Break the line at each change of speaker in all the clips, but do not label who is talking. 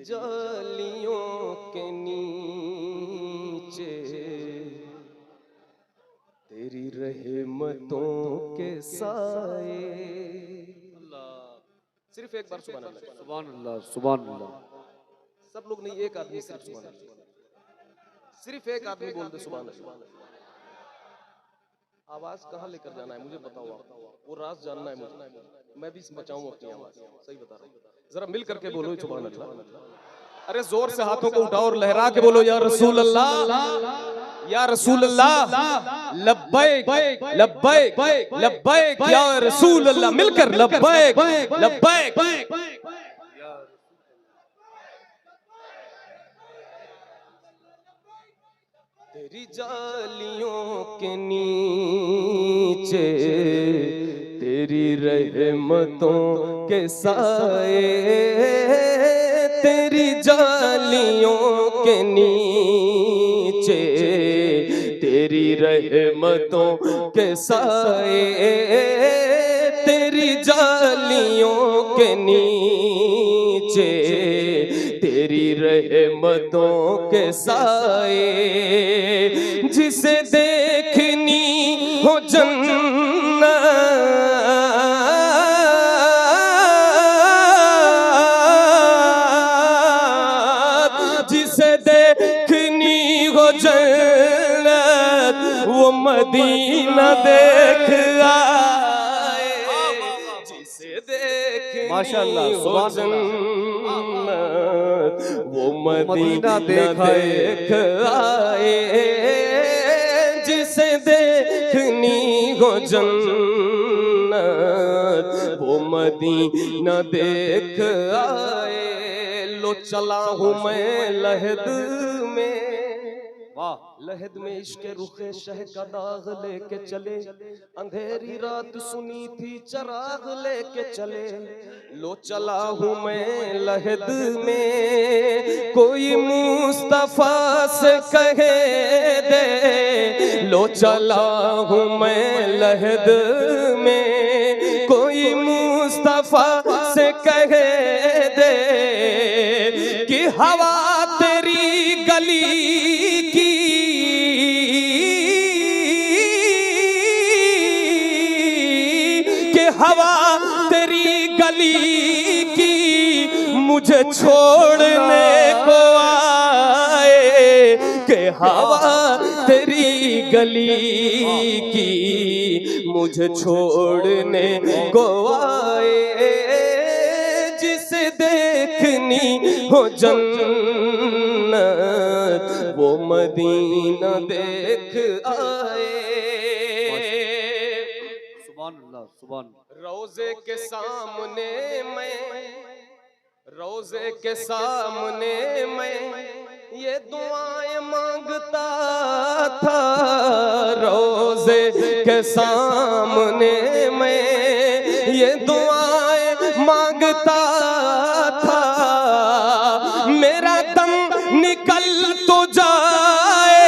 जालियों के नीचे तेरी रहमतों के साए। अल्लाह, सिर्फ एक बार सुभान अल्लाह,
सुभान अल्लाह, सुभान अल्लाह।
सब लोग नहीं, एक आदमी सिर्फ सुभान अल्लाह, सिर्फ एक आदमी बोल दे सुभान अल्लाह। आवाज कहाँ लेकर जाना है मुझे बताओ, आप वो राज जानना है मुझे, मैं भी बचाऊं अपनी आवाज। सही बता रहा हूं, जरा मिल करके बोलो सुभान अल्लाह। अरे जोर से हाथों को उठाओ और लहरा के बोलो या रसूल अल्लाह, या रसूल अल्लाह, लब्बैक लब्बैक लब्बैक या रसूल अल्लाह, मिलकर लब्बैक लब्बैक। तेरी जालियों के नीचे तेरी रहमतों के साए, तेरी जालियों के नीचे तेरी रहमतों के साए, तेरी जालियों के नीचे तेरी रहमतों के साए। जिसे देखनी हो जन्नत, जिसे देखनी हो जन्नत वो मदीना देख आए। जिसे देखनी
माशाअल्लाह, सुभान
जन्नत वो मदीना देख आए। जिसे देखनी हो जन्नत वो मदीना देख आए। लो चला हूँ मैं लहद में, वाह, लहद में इश्क रुखे शह का दाग लेके चले, अंधेरी रात सुनी थी चराग लेके चले। लो चला हूँ मैं लहद में, कोई मुस्तफा से कहे दे। लो चला हूँ मैं लहद में, कोई मुस्तफा से कहे दे कि हवा तेरी गली की, कि हवा तेरी गली की मुझे छोड़ने को आए, कि हवा तेरी गली की मुझे छोड़ने को आए। जिसे देखनी हो जन्नत वो मदीना देख आए।
सुभान अल्लाह, सुभान।
रोजे के सामने मैं, रोजे के सामने मैं ये दुआएं मांगता था। रोजे के सामने मैं ये दुआएं मांगता था। मेरा दम निकल तो जाए,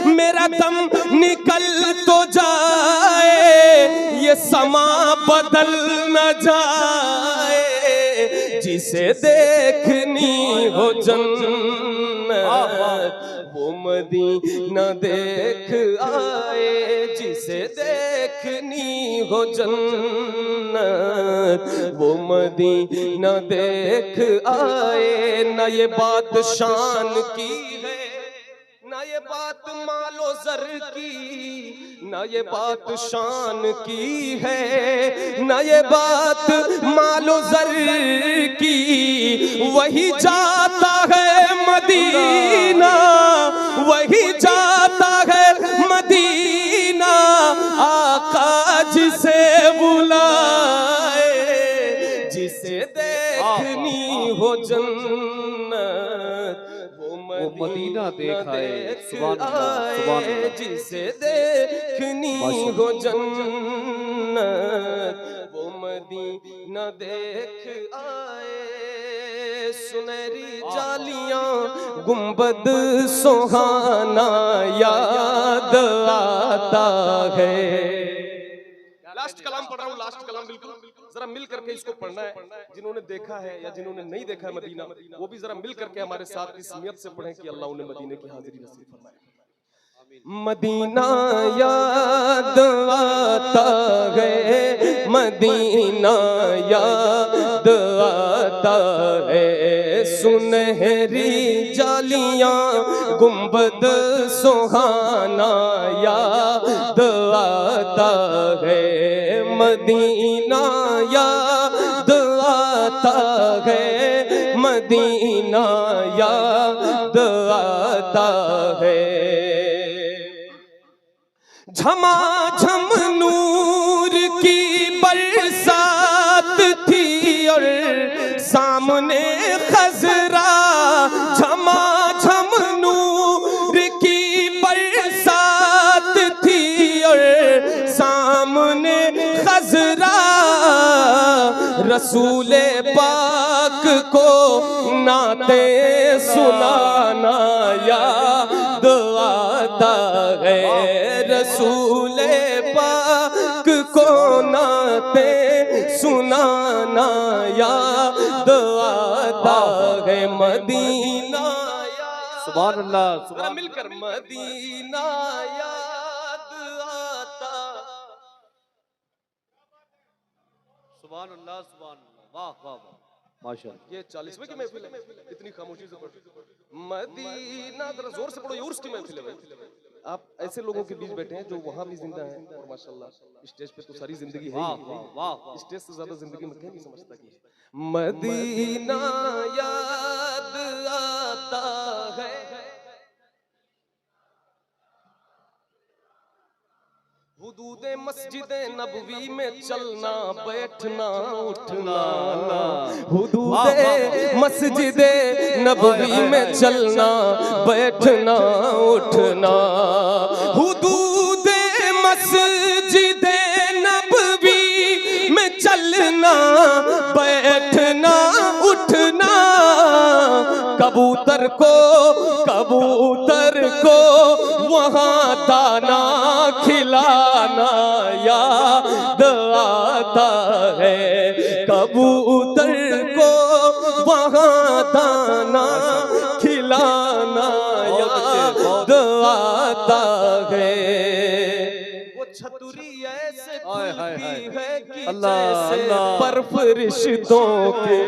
मेरा दम निकल तो जाए, ये समा बदल न जाए। जिसे देखनी हो जन्नत वो मदीना देख आए। जिसे देखनी हो जन्नत वो मदीना देख आए। न ये बात शान की है, ना ये बात मालो जर की, ना ये बात शान की है, ना ये बात मालो जर की। वही जाता है मदीना, वही जाता है मदीना, आका जिसे बुलाए। जिसे देखनी हो जन्नत वो
मदीना देखाए। सुभान अल्लाह, सुभान अल्लाह।
जिसे देखनी हो जन्नत वो मदीना देख आए। सुनहरी जालियां गुंबद सुहाना याद आता है। लास्ट लास्ट कलाम पढ़ रहा हूँ, लास्ट कलाम बिल्कुल, जरा मिल करके इसको पढ़ना है। जिन्होंने देखा है या जिन्होंने नहीं देखा है मदीना, वो भी जरा मिल करके हमारे साथ इस नियत से पढ़ें कि अल्लाह उन्हें मदीने की हाजिरी नसीब फरमाए। मदीना याद आता है, मदीना याद आता है, सुनहरी जालियां गुंबद सुहाना याद आता है, मदीना याद आता है, मदीना याद आता है। झमाझम नूर की बरसात थी और सामने खजरा, झमाझम नूर की बरसात थी और सामने खजरा, रसूले पाक को नाते सुनाना याद आता है, रसूले पाक को नाते सुनाना याद आता है, मदीना
सुभान अल्लाह,
जरा मिलकर मदीना याद आता।
सुभान अल्लाह, सुभान अल्लाह, वाह वाह वाह, माशाअल्लाह।
ये 40वें की महफिल है, इतनी खामोशी से पढ़ो मदीना, जरा जोर से पढ़ो, ये उर्स की महफिल है भाई। आप ऐसे लोगों के बीच बैठे हैं जो वहां भी जिंदा हैं और माशाल्लाह स्टेज पे तो सारी जिंदगी है ही है, वाह, स्टेज से ज्यादा जिंदगी में कहीं नहीं समझता कि मदीना याद आता है। हुदूदे मस्जिदे नबवी में चलना बैठना उठना, हुदूदे मस्जिदे नबवी में चलना बैठना उठना, हुदूदे मस्जिदे नबवी में चलना बैठना उठना, कबूतर को वहाँ दाना खिलाना याद आता है, कबूतर को वहाँ दाना खिलाना याद आता है। वो छतरी ऐसे खुलती है कि जैसे परफरिश्तों के,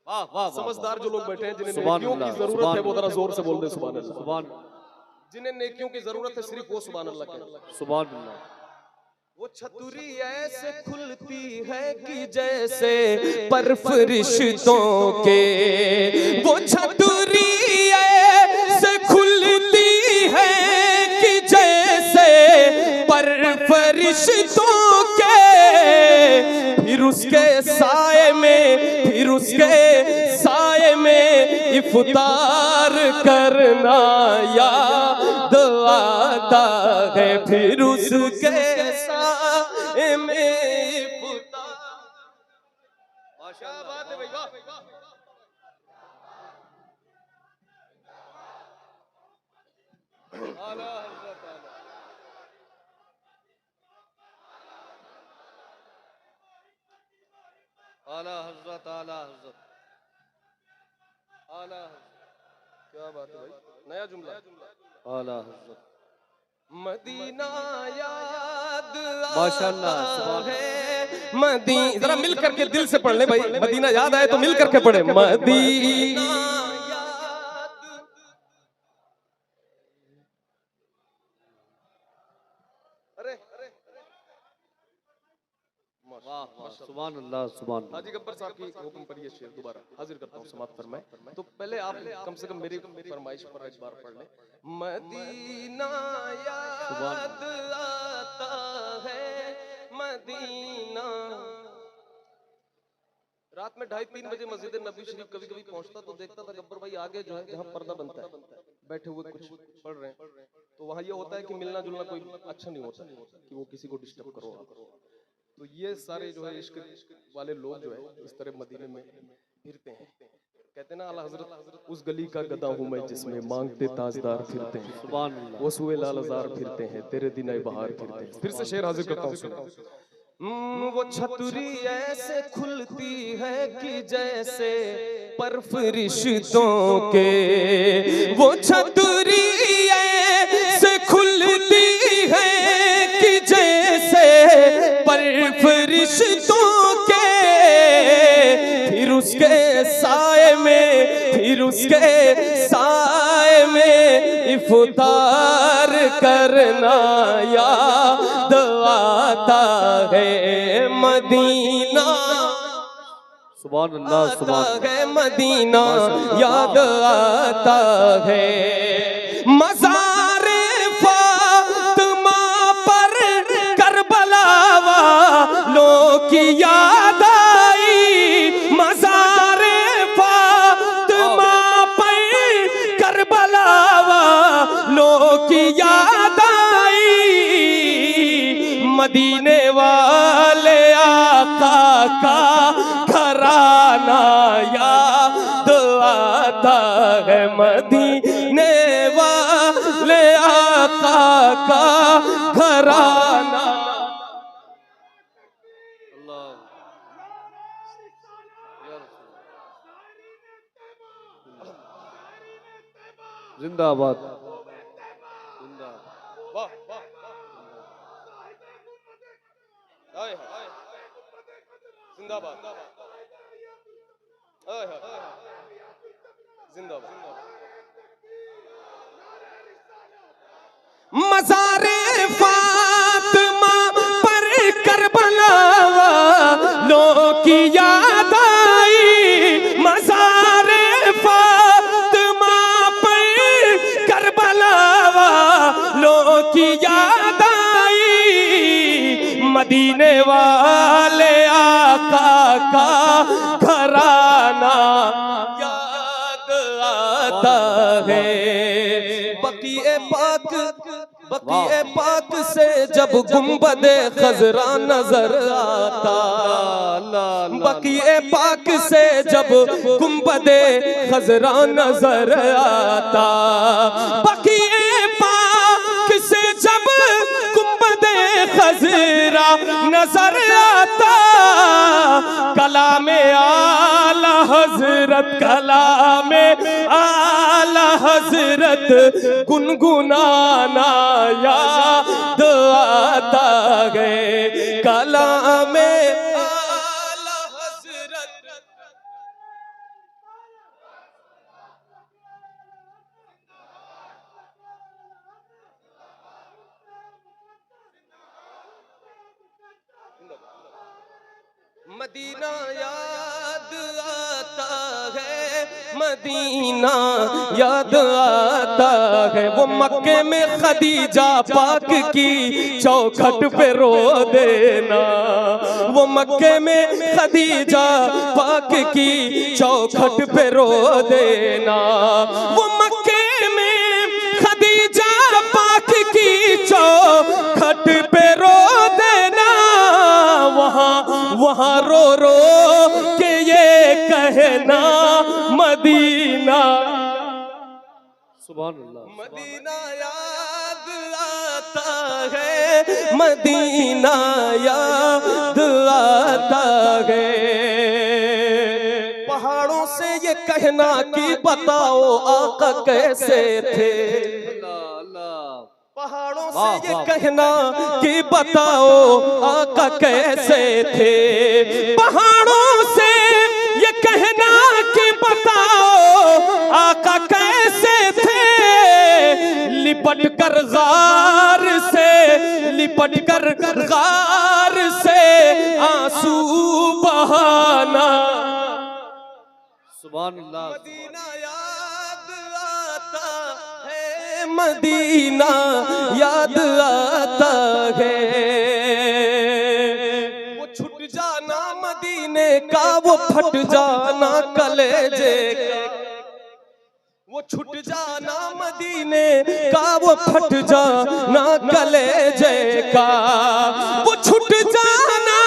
वाह वाह,
समझदार जो लोग बैठे हैं जिन्हें नेकियों की जरूरत है वो जरा जोर से बोल दे सुभान अल्लाह,
सुभान,
जिन्हें नेकियों की जरूरत है सिर्फ वो सुभान अल्लाह कहें,
सुभान अल्लाह।
वो छतरी ऐसे खुलती है कि जैसे परफरिश्तों के, वो छतरी ऐसे खुलती है कि जैसे परफरिश्तों के, फिर उसके साए में इफ्तार करना याद आता है, फिर उसके साए में इफ्तार। क्या बात है भाई, वाह। आला हज़रत
आला हज़रत, आला हज़रत,
आला, क्या बात है भाई, नया जुमला,
आला हज़रत,
मदीना याद
माशाअल्लाह,
आता है, मदीना, जरा मिल करके दिल से पढ़ ले भाई, मदीना याद आए तो मिल करके पढ़े, मदीना याद। अरे
वाह वाह, सुभान अल्लाह, सुभान अल्लाह।
हाजी गब्बर साहब की हुक्म पर ये शेर दोबारा हाजिर करता हूँ समाप्त फरमाए। तो पहले आप कम से कम मेरी फरमाइश पर एक बार पढ़ ले, मदीना याद आता है, मदीना। रात में 2:30-3 बजे मस्जिद नबी शरीफ कभी कभी पहुंचता तो देखता था गब्बर भाई आगे जो है जहाँ पर्दा बनता है बैठे हुए कुछ पढ़ रहे हैं, तो वहाँ ये होता है कि मिलना जुलना कोई अच्छा नहीं होता कि वो किसी को डिस्टर्ब करो। तो ये सारे जो है इश्क वाले लोग जो है इस तरह मदीने में फिरते हैं, कहते ना आला हजरत, उस गली का गदा हूँ मैं जिसमें मांगते ताजदार फिरते हैं,
सुभान अल्लाह।
वो सुए लालजार फिरते हैं, तेरे दिन आए बहार फिरते हैं। फिर से शेर हाजिर करता हूँ, सुनो। वो छतरी ऐसे खुलती है कि जैसे पर फरिश्तों के, वो छतरी ऐसे खुलती है कि जैसे पर फरिश्तों के, फिर उसके साए में, फिर उसके साए में इफ्तार करना याद आता है मदीना,
सुभान अल्लाह, सुभान
आता है मदीना, याद आता है। मज़ारे फातिमा पर करबला वालों की याद आई, मज़ारे फातिमा पर करबला वालों की याद आई, मदीने वाले आका का घराना याद आता है, मदीने वाले आका का घराना।
अल्लाह जिंदाबाद, जिंदाबाद।
वाह वाह, हाय हाय, जिंदाबाद, हाय हाय, जिंदाबाद। मज़ारे फातिमा पर करबला वालों की याद आई, मज़ारे फातिमा पर करबला वालों की याद आई, मदीने वाले आका का घराना याद आता है। बकीए पाक से जब गुंबदे खजरा नजर आता, बकीए पाक से जब गुंबदे खजरा नजर आता, बकीए पाक से जब गुंबदे खजरा नजर आता, कलामे आला हजरत, कलामे आला हजरत गुनगुनाना याद आता है, कलामे आला हजरत। मदीना याद आता है, मदीना याद आता है, वो मक्के में खदीजा पाक की चौखट पे रो देना, वो मक्के में खदीजा पाक की चौखट पे रो देना, वो मक्के में खदीजा पाक की चौखट पे रो देना, वहाँ रो रो के ये कहना मदीना,
सुभान अल्लाह,
मदीना याद आता है, मदीना याद आता है। पहाड़ों से ये कहना कि बताओ आका कैसे थे, पहाड़ों से ये कहना कि बताओ आका कैसे थे, पहाड़ों से ये कहना कि बताओ आका कैसे थे, लिपट कर गार से, लिपट कर गार से आंसू बहाना,
सुभान अल्लाह।
मदीना याद आता है, मदीना याद आता है। वो छूट जाना मदीने का, वो फट जाना कलेजे का, वो छूट जाना मदीने का, वो फट जाना कलेजे का, वो छूट जाना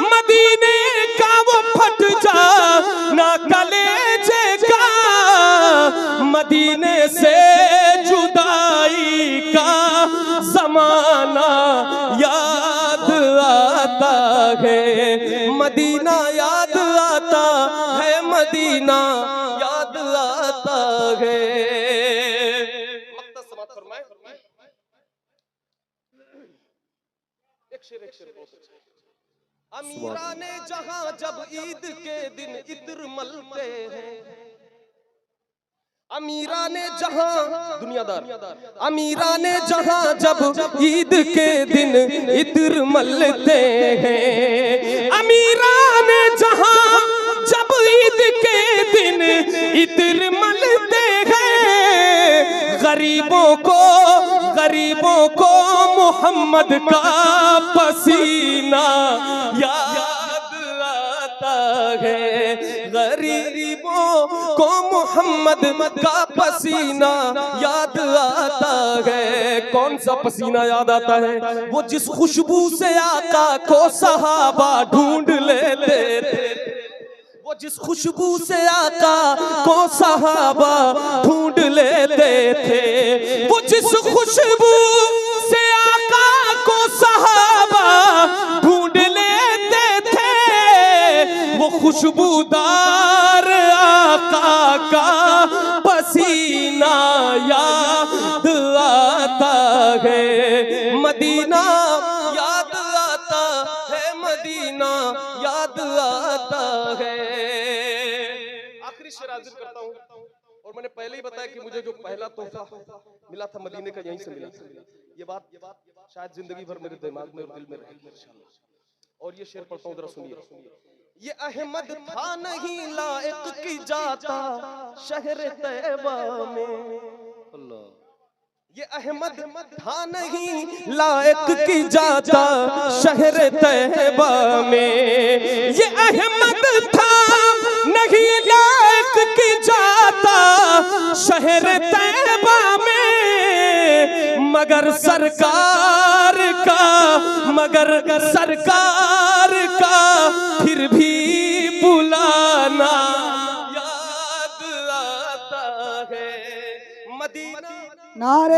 मदीने का, वो फट जाना कलेजे मदीने से जुदाई का जमाना याद आता है, मदीना याद आता है, मदीना याद आता है। एक शेर अमीरा ने जहां जब ईद के दिन इत्र मलते हैं, अमीरा ने जहां दुनियादार, अमीरा ने जहां जब ईद के दिन इत्र मलते हैं, अमीरा ने जहां जब ईद के दिन इत्र मलते हैं, गरीबों को मोहम्मद का पसीना याद आता है, गरीबों को मोहम्मद का पसीना याद आता है। कौन सा पसीना याद आता है? वो जिस खुशबू से आका को सहाबा ढूंढ लेते थे, वो जिस खुशबू से आका को सहाबा ढूंढ लेते थे, वो जिस खुशबू से आका को सहाबा ढूंढ लेते थे, वो खुशबूदार आका का पसीना याद आता है, मदीना याद आता है, मदीना याद आता है। आखिरी शेर हाजिर करता हूँ, और मैंने पहले ही बताया कि मुझे जो पहला तोहफा मिला था मदीने का यहीं से मिला। ये बात शायद जिंदगी भर मेरे दिमाग में और दिल में रहेगी इंशाअल्लाह। और ये शेर पढ़ता हूँ, जरा सुनिए। ये अहमद था नहीं लायक की जाता शहर तैयबा में, अल्लाह, ये अहमद था नहीं लायक की जाता शहर तैयबा में, ये अहमद था नहीं लायक की जाता शहर तैयबा में, मगर सरकार का फिर भी बुलाना याद आता है, मदीना नारे